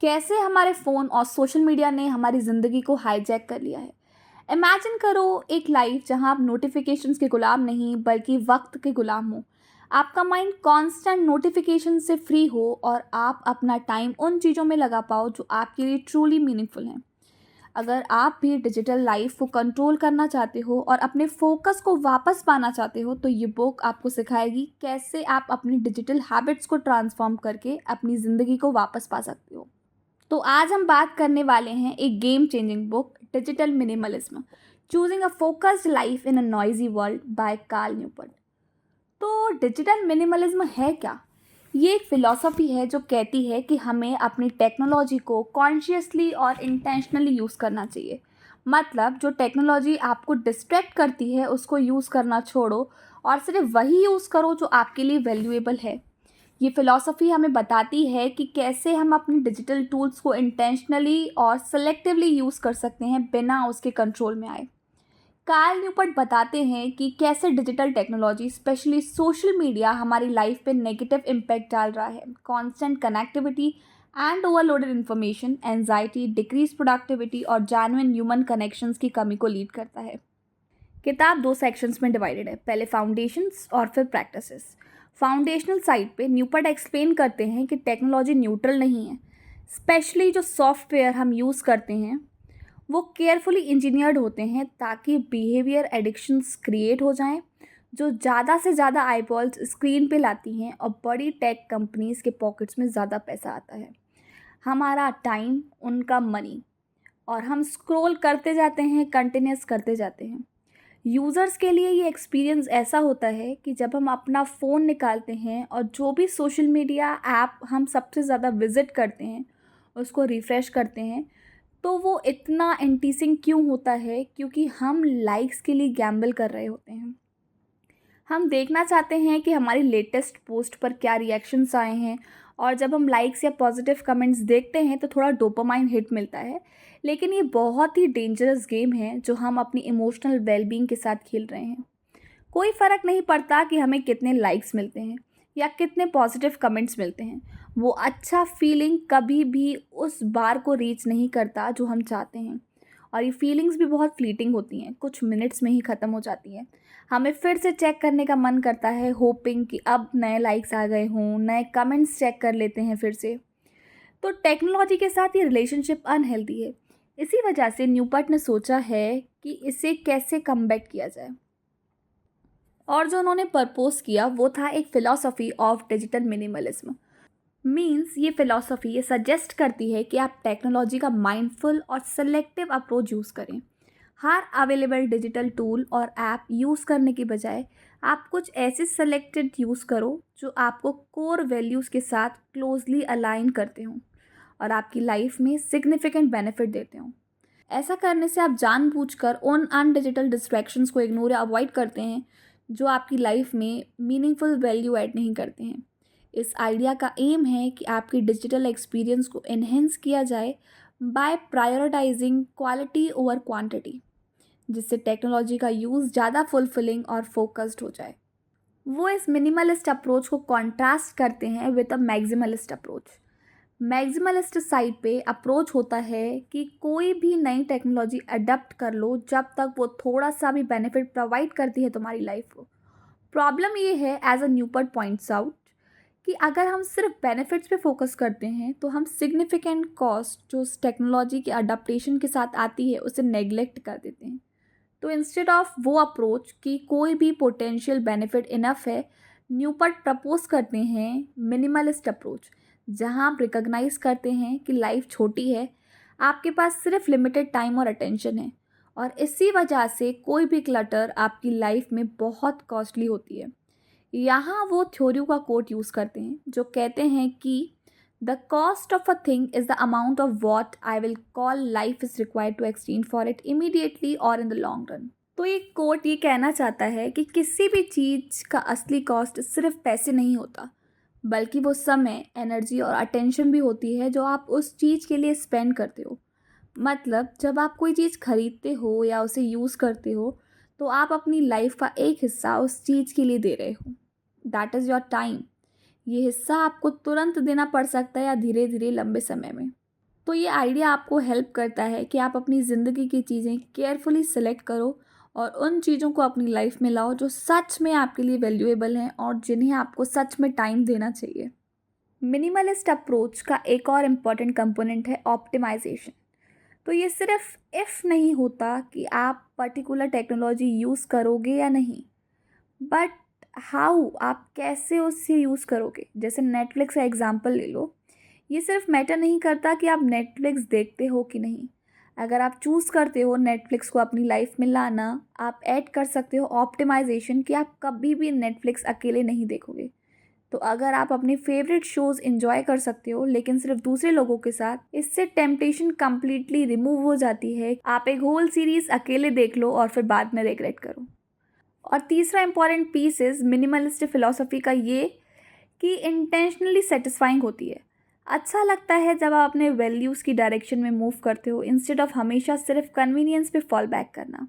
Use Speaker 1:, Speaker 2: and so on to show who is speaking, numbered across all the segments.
Speaker 1: कैसे हमारे फ़ोन और सोशल मीडिया ने हमारी ज़िंदगी को हाईजैक कर लिया है। इमेजिन करो एक लाइफ जहां आप नोटिफिकेशंस के गुलाम नहीं बल्कि वक्त के गुलाम हो। आपका माइंड कांस्टेंट नोटिफिकेशन से फ्री हो और आप अपना टाइम उन चीज़ों में लगा पाओ जो आपके लिए ट्रूली मीनिंगफुल हैं। अगर आप भी डिजिटल लाइफ को कंट्रोल करना चाहते हो और अपने फोकस को वापस पाना चाहते हो तो ये बुक आपको सिखाएगी कैसे आप अपनी डिजिटल हैबिट्स को ट्रांसफॉर्म करके अपनी ज़िंदगी को वापस पा सकते हो। तो आज हम बात करने वाले हैं एक game changing book digital minimalism, choosing a focused life in a noisy world by Cal Newport. तो डिजिटल मिनिमलिज्म है क्या? ये एक फिलॉसफी है जो कहती है कि हमें अपनी टेक्नोलॉजी को कॉन्शियसली और इंटेंशनली यूज़ करना चाहिए। मतलब जो टेक्नोलॉजी आपको डिस्ट्रैक्ट करती है उसको यूज़ करना छोड़ो और सिर्फ वही यूज़ करो जो आपके लिए वैल्यूएबल है। ये फ़िलॉसफ़ी हमें बताती है कि कैसे हम अपने डिजिटल टूल्स को इंटेंशनली और सेलेक्टिवली यूज़ कर सकते हैं बिना उसके कंट्रोल में आए। कार्ल न्यूपोर्ट बताते हैं कि कैसे digital technology specially social media हमारी लाइफ पे नेगेटिव इम्पैक्ट डाल रहा है। Constant connectivity and overloaded information anxiety, decrease productivity और जेन्युइन ह्यूमन कनेक्शंस की कमी को लीड करता है। किताब दो सेक्शंस में डिवाइडेड है, पहले फाउंडेशंस और फिर प्रैक्टिसेस। फाउंडेशनल साइड पे न्यूपोर्ट एक्सप्लेन करते हैं कि टेक्नोलॉजी न्यूट्रल नहीं है। स्पेशली जो सॉफ्टवेयर हम यूज़ करते हैं वो केयरफुली इंजीनियर्ड होते हैं ताकि बिहेवियर एडिक्शंस क्रिएट हो जाएं, जो ज़्यादा से ज़्यादा आईबॉल्स स्क्रीन पे लाती हैं और बड़ी टेक कंपनीज के पॉकेट्स में ज़्यादा पैसा आता है, हमारा टाइम, उनका मनी। और हम स्क्रॉल करते जाते हैं, कंटिन्यूस करते जाते हैं। यूज़र्स के लिए ये एक्सपीरियंस ऐसा होता है कि जब हम अपना फ़ोन निकालते हैं और जो भी सोशल मीडिया ऐप हम सबसे ज़्यादा विज़िट करते हैं उसको रिफ़्रेश करते हैं, तो वो इतना एंटीसिंग क्यों होता है? क्योंकि हम लाइक्स के लिए गैम्बल कर रहे होते हैं। हम देखना चाहते हैं कि हमारी लेटेस्ट पोस्ट पर क्या रिएक्शंस आए हैं, और जब हम लाइक्स या पॉजिटिव कमेंट्स देखते हैं तो थोड़ा डोपामाइन हिट मिलता है। लेकिन ये बहुत ही डेंजरस गेम है जो हम अपनी इमोशनल वेलबींग के साथ खेल रहे हैं। कोई फ़र्क नहीं पड़ता कि हमें कितने लाइक्स मिलते हैं या कितने पॉजिटिव कमेंट्स मिलते हैं, वो अच्छा फीलिंग कभी भी उस बार को रीच नहीं करता जो हम चाहते हैं। और ये फीलिंग्स भी बहुत फ्लीटिंग होती हैं, कुछ मिनट्स में ही ख़त्म हो जाती हैं। हमें फिर से चेक करने का मन करता है, होपिंग कि अब नए लाइक्स आ गए हों, नए कमेंट्स चेक कर लेते हैं फिर से। तो टेक्नोलॉजी के साथ ये रिलेशनशिप अनहेल्दी है। इसी वजह से न्यूपर्ट ने सोचा है कि इसे कैसे कमबैक किया जाए। और जो उन्होंने प्रपोज किया वो था एक philosophy of digital minimalism. Means ये फ़िलॉसफ़ी ये सजेस्ट करती है कि आप टेक्नोलॉजी का माइंडफुल और सेलेक्टिव अप्रोच यूज़ करें। हर अवेलेबल डिजिटल टूल और ऐप यूज़ करने की बजाय आप कुछ ऐसे सेलेक्टेड यूज़ करो जो आपको कोर वैल्यूज़ के साथ क्लोजली अलाइन करते हों और आपकी लाइफ में सिग्निफिकेंट बेनिफिट देते हों। ऐसा करने से आप जानबूझकर उन अनडिजिटल डिस्ट्रैक्शंस को इग्नोर या अवॉइड करते हैं जो आपकी लाइफ में मीनिंगफुल वैल्यू ऐड नहीं करते हैं। इस आइडिया का एम है कि आपकी डिजिटल एक्सपीरियंस को एनहेंस किया जाए by prioritising quality over quantity, जिससे टेक्नोलॉजी का यूज़ ज़्यादा फुलफिलिंग और फोकस्ड हो जाए। वो इस मिनिमलिस्ट अप्रोच को कॉन्ट्रास्ट करते हैं with a maximalist approach. Maximalist side पे अप्रोच होता है कि कोई भी नई टेक्नोलॉजी अडॉप्ट कर लो जब तक वो थोड़ा सा भी बेनिफिट प्रोवाइड करती है तुम्हारी लाइफ को। प्रॉब्लम ये है, एज अ न्यूपर्ट पॉइंट्स आउट, कि अगर हम सिर्फ बेनिफिट्स पे फोकस करते हैं तो हम सिग्निफिकेंट कॉस्ट जो उस टेक्नोलॉजी के अडॉप्टेशन के साथ आती है उसे नेग्लेक्ट कर देते हैं। तो इंस्टेड ऑफ वो अप्रोच कि कोई भी पोटेंशियल बेनिफिट इनफ है, न्यूपर्ट प्रपोज करते हैं मिनिमलिस्ट अप्रोच, जहां आप रिकॉग्नाइज करते हैं कि लाइफ छोटी है, आपके पास सिर्फ लिमिटेड टाइम और अटेंशन है, और इसी वजह से कोई भी क्लटर आपकी लाइफ में बहुत कॉस्टली होती है। यहाँ वो थ्योरी का कोट यूज़ करते हैं जो कहते हैं कि the cost of a thing is the amount of what I will call life is required to exchange for it immediately और इन द लॉन्ग रन। तो ये कोट ये कहना चाहता है कि किसी भी चीज़ का असली कॉस्ट सिर्फ पैसे नहीं होता, बल्कि वो समय, एनर्जी और अटेंशन भी होती है जो आप उस चीज़ के लिए स्पेंड करते हो। मतलब जब आप कोई चीज़ खरीदते हो या उसे यूज़ करते हो तो आप अपनी लाइफ का एक हिस्सा उस चीज़ के लिए दे रहे हो। That is your time. ये हिस्सा आपको तुरंत देना पड़ सकता है या धीरे धीरे लंबे समय में। तो ये आइडिया आपको हेल्प करता है कि आप अपनी ज़िंदगी की चीज़ें केयरफुली सिलेक्ट करो और उन चीज़ों को अपनी लाइफ में लाओ जो सच में आपके लिए वैल्यूएबल हैं और जिन्हें आपको सच में टाइम देना चाहिए। मिनिमलिस्ट अप्रोच का एक और इम्पॉर्टेंट कंपोनेंट है ऑप्टिमाइजेशन। तो ये सिर्फ इफ़ नहीं होता कि आप पर्टिकुलर टेक्नोलॉजी यूज़ करोगे या नहीं, बट हाउ, आप कैसे उससे यूज़ करोगे। जैसे नेटफ्लिक्स का एग्जांपल ले लो, ये सिर्फ मैटर नहीं करता कि आप नेटफ्लिक्स देखते हो कि नहीं। अगर आप चूज़ करते हो नेटफ्लिक्स को अपनी लाइफ में लाना, आप ऐड कर सकते हो ऑप्टिमाइजेशन कि आप कभी भी नेटफ्लिक्स अकेले नहीं देखोगे। तो अगर आप अपने फेवरेट शोज़ एंजॉय कर सकते हो लेकिन सिर्फ दूसरे लोगों के साथ, इससे टेम्पटेशन कम्प्लीटली रिमूव हो जाती है। आप एक होल सीरीज़ अकेले देख लो और फिर बाद में रिग्रेट करो। और तीसरा important piece is minimalist philosophy का ये कि इंटेंशनली सेटिस्फाइंग होती है। अच्छा लगता है जब आप अपने वैल्यूज़ की डायरेक्शन में मूव करते हो इंस्टेड ऑफ हमेशा सिर्फ कन्वीनियंस पे फॉल बैक करना।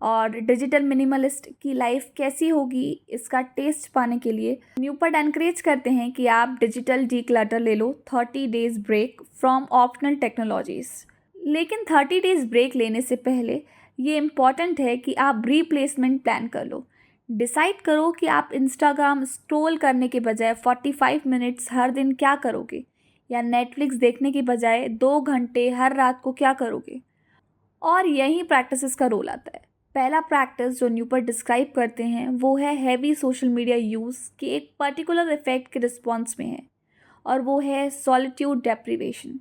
Speaker 1: और डिजिटल मिनिमलिस्ट की लाइफ कैसी होगी इसका टेस्ट पाने के लिए न्यूपर्ट एनकरेज करते हैं कि आप डिजिटल डीक्लटर ले लो 30 days break from optional technologies. लेकिन 30 डेज़ ब्रेक लेने से पहले ये इम्पॉर्टेंट है कि आप रिप्लेसमेंट प्लान कर लो। डिसाइड करो कि आप इंस्टाग्राम स्क्रॉल करने के बजाय 45 मिनट्स हर दिन क्या करोगे, या नेटफ्लिक्स देखने के बजाय 2 घंटे हर रात को क्या करोगे। और यही प्रैक्टिसेस का रोल आता है। पहला प्रैक्टिस जो न्यूपर्ट डिस्क्राइब करते हैं वो है हैवी सोशल मीडिया यूज़ के एक पर्टिकुलर इफेक्ट के रिस्पॉन्स में है, और वो है सॉलिट्यूड डेप्रिवेशन।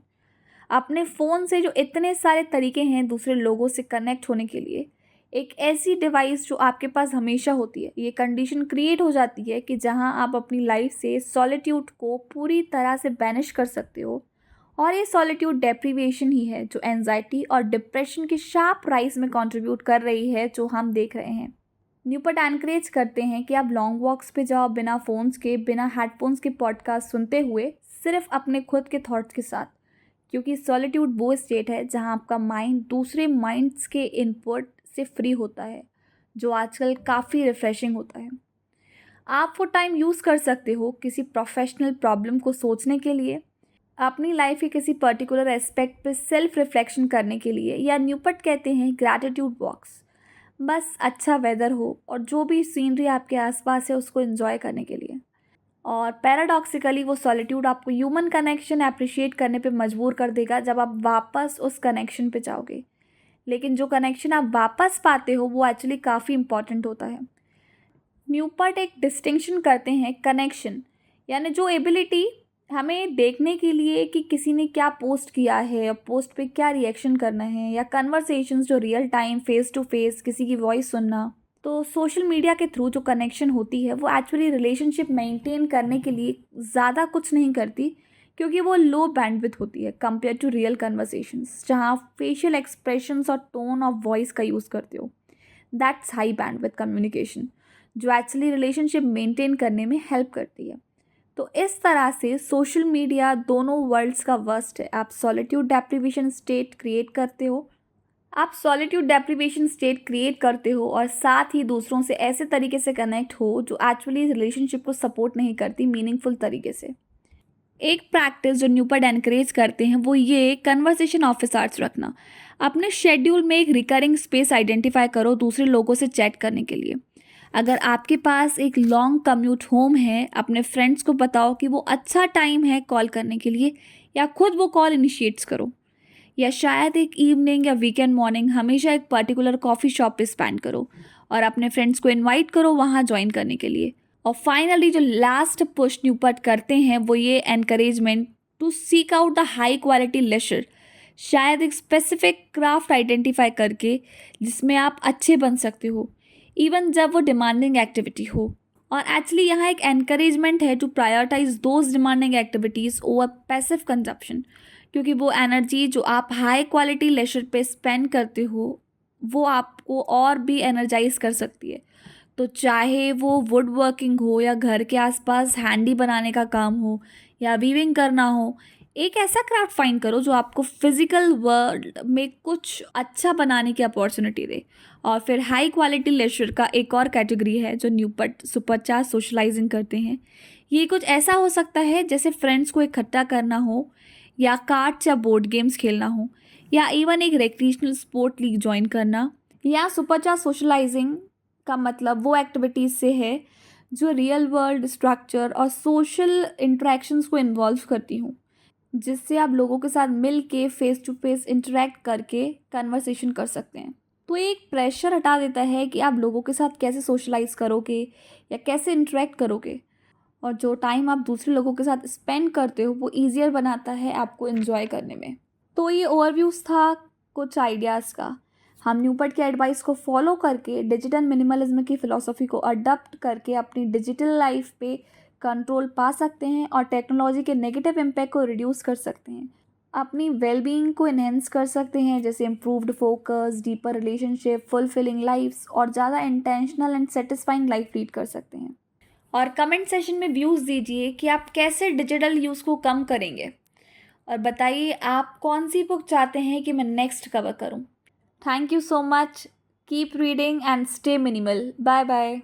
Speaker 1: अपने फ़ोन से जो इतने सारे तरीके हैं दूसरे लोगों से कनेक्ट होने के लिए, एक ऐसी डिवाइस जो आपके पास हमेशा होती है, ये कंडीशन क्रिएट हो जाती है कि जहां आप अपनी लाइफ से सॉलिट्यूड को पूरी तरह से बैनिश कर सकते हो। और ये सॉलिट्यूड डेप्रिवेशन ही है जो एंजाइटी और डिप्रेशन की शार्प राइज में कंट्रीब्यूट कर रही है, जो हम देख रहे हैं। न्यूपर्ट एनकरेज करते हैं कि आप लॉन्ग वॉक्स पे जाओ बिना फ़ोन्स के, बिना हेडफोन्स के पॉडकास्ट सुनते हुए, सिर्फ अपने खुद के थॉट्स के साथ। क्योंकि सॉलिट्यूड वो स्टेट है जहाँ आपका माइंड दूसरे माइंड्स के इनपुट से फ्री होता है, जो आजकल काफ़ी रिफ़्रेशिंग होता है। आप वो टाइम यूज़ कर सकते हो किसी प्रोफेशनल प्रॉब्लम को सोचने के लिए, अपनी लाइफ के किसी पर्टिकुलर एस्पेक्ट पे सेल्फ रिफ्लेक्शन करने के लिए, या न्यूपर्ट कहते हैं ग्रैटिट्यूड वॉक्स, बस अच्छा वेदर हो और जो भी सीनरी आपके आसपास है उसको एंजॉय करने के लिए। और पैराडॉक्सिकली वो सॉलिट्यूड आपको ह्यूमन कनेक्शन अप्रिशिएट करने पे मजबूर कर देगा जब आप वापस उस कनेक्शन पे जाओगे। लेकिन जो कनेक्शन आप वापस पाते हो वो एक्चुअली काफ़ी इंपॉर्टेंट होता है। न्यूपर्ट एक डिस्टिंक्शन करते हैं कनेक्शन, यानी जो एबिलिटी हमें देखने के लिए कि किसी ने क्या पोस्ट किया है और पोस्ट पे क्या रिएक्शन करना है, या कन्वर्सेशंस जो real time face to face किसी की वॉइस सुनना। तो सोशल मीडिया के थ्रू जो कनेक्शन होती है वो एक्चुअली रिलेशनशिप मेंटेन करने के लिए ज़्यादा कुछ नहीं करती, क्योंकि वो लो बैंडविड्थ होती है कंपेयर टू रियल कन्वर्सेशंस जहाँ आप फेशियल एक्सप्रेशंस और टोन ऑफ वॉइस का यूज़ करते हो। दैट्स हाई बैंडविड्थ कम्युनिकेशन जो एक्चुअली रिलेशनशिप मेंटेन करने में हेल्प करती है। तो इस तरह से सोशल मीडिया दोनों वर्ल्ड्स का वर्स्ट है। आप सॉलिट्यूड डेप्रिवेशन स्टेट क्रिएट करते हो और साथ ही दूसरों से ऐसे तरीके से कनेक्ट हो जो एक्चुअली रिलेशनशिप को सपोर्ट नहीं करती मीनिंगफुल तरीके से। एक प्रैक्टिस जो न्यूपर्ट एनकरेज करते हैं वो ये कन्वर्सेशन ऑफिस आवर्स रखना। अपने शेड्यूल में एक रिकरिंग स्पेस आइडेंटिफाई करो दूसरे लोगों से चैट करने के लिए। अगर आपके पास एक लॉन्ग कम्यूट होम है, अपने फ्रेंड्स को बताओ कि वो अच्छा टाइम है कॉल करने के लिए, या खुद वो कॉल इनिशिएट्स करो। या शायद एक इवनिंग या वीकेंड मॉर्निंग हमेशा एक पर्टिकुलर कॉफ़ी शॉप पे स्पेंड करो और अपने फ्रेंड्स को इनवाइट करो वहाँ ज्वाइन करने के लिए। और फाइनली जो लास्ट पुश न्यूपर्ट करते हैं वो ये encouragement to seek out the high quality leisure. शायद एक स्पेसिफिक क्राफ्ट आइडेंटिफाई करके जिसमें आप अच्छे बन सकते हो, इवन जब वो डिमांडिंग एक्टिविटी हो। और एक्चुअली यहाँ एक एनकरेजमेंट है to prioritise those demanding activities over passive consumption, क्योंकि वो एनर्जी जो आप हाई क्वालिटी लेजर पे स्पेंड करते हो वो आपको और भी एनर्जाइज कर सकती है। तो चाहे वो वुड वर्किंग हो, या घर के आसपास हैंडी बनाने का काम हो, या वीविंग करना हो, एक ऐसा क्राफ्ट फाइंड करो जो आपको फिजिकल वर्ल्ड में कुछ अच्छा बनाने की अपॉर्चुनिटी दे। और फिर हाई क्वालिटी लेजर का एक और कैटेगरी है जो न्यूपर्ट सुपरचार्ज सोशलाइजिंग करते हैं। ये कुछ ऐसा हो सकता है जैसे फ्रेंड्स को इकट्ठा करना हो, या कार्ड्स या बोर्ड गेम्स खेलना हो, या इवन एक रिक्रिएशनल स्पोर्ट लीग ज्वाइन करना, या सुपरचार्ज सोशलाइजिंग का मतलब वो एक्टिविटीज़ से है जो रियल वर्ल्ड स्ट्रक्चर और सोशल इंटरेक्शंस को इन्वॉल्व करती हूँ, जिससे आप लोगों के साथ मिल के फेस टू फेस इंटरेक्ट करके कन्वर्सेशन कर सकते हैं। तो ये एक प्रेशर हटा देता है कि आप लोगों के साथ कैसे सोशलाइज करोगे या कैसे इंटरेक्ट करोगे, और जो टाइम आप दूसरे लोगों के साथ स्पेंड करते हो वो ईजियर बनाता है आपको इन्जॉय करने में। तो ये ओवरव्यूज़ था कुछ आइडियाज़ का। हम न्यूपर्ट की एडवाइस को फॉलो करके डिजिटल मिनिमलिज्म की फ़िलॉसफी को अडॉप्ट करके अपनी डिजिटल लाइफ पे कंट्रोल पा सकते हैं और टेक्नोलॉजी के नेगेटिव इम्पैक्ट को रिड्यूस कर सकते हैं। अपनी वेलबींग को इन्हेंस कर सकते हैं, जैसे improved focus, deeper relationship, fulfilling lifes और ज़्यादा intentional and satisfying life lead कर सकते हैं। और कमेंट सेशन में व्यूज़ दीजिए कि आप कैसे डिजिटल यूज़ को कम करेंगे, और बताइए आप कौन सी बुक चाहते हैं कि मैं नेक्स्ट कवर करूं। Thank you so much. Keep reading and stay minimal. Bye bye.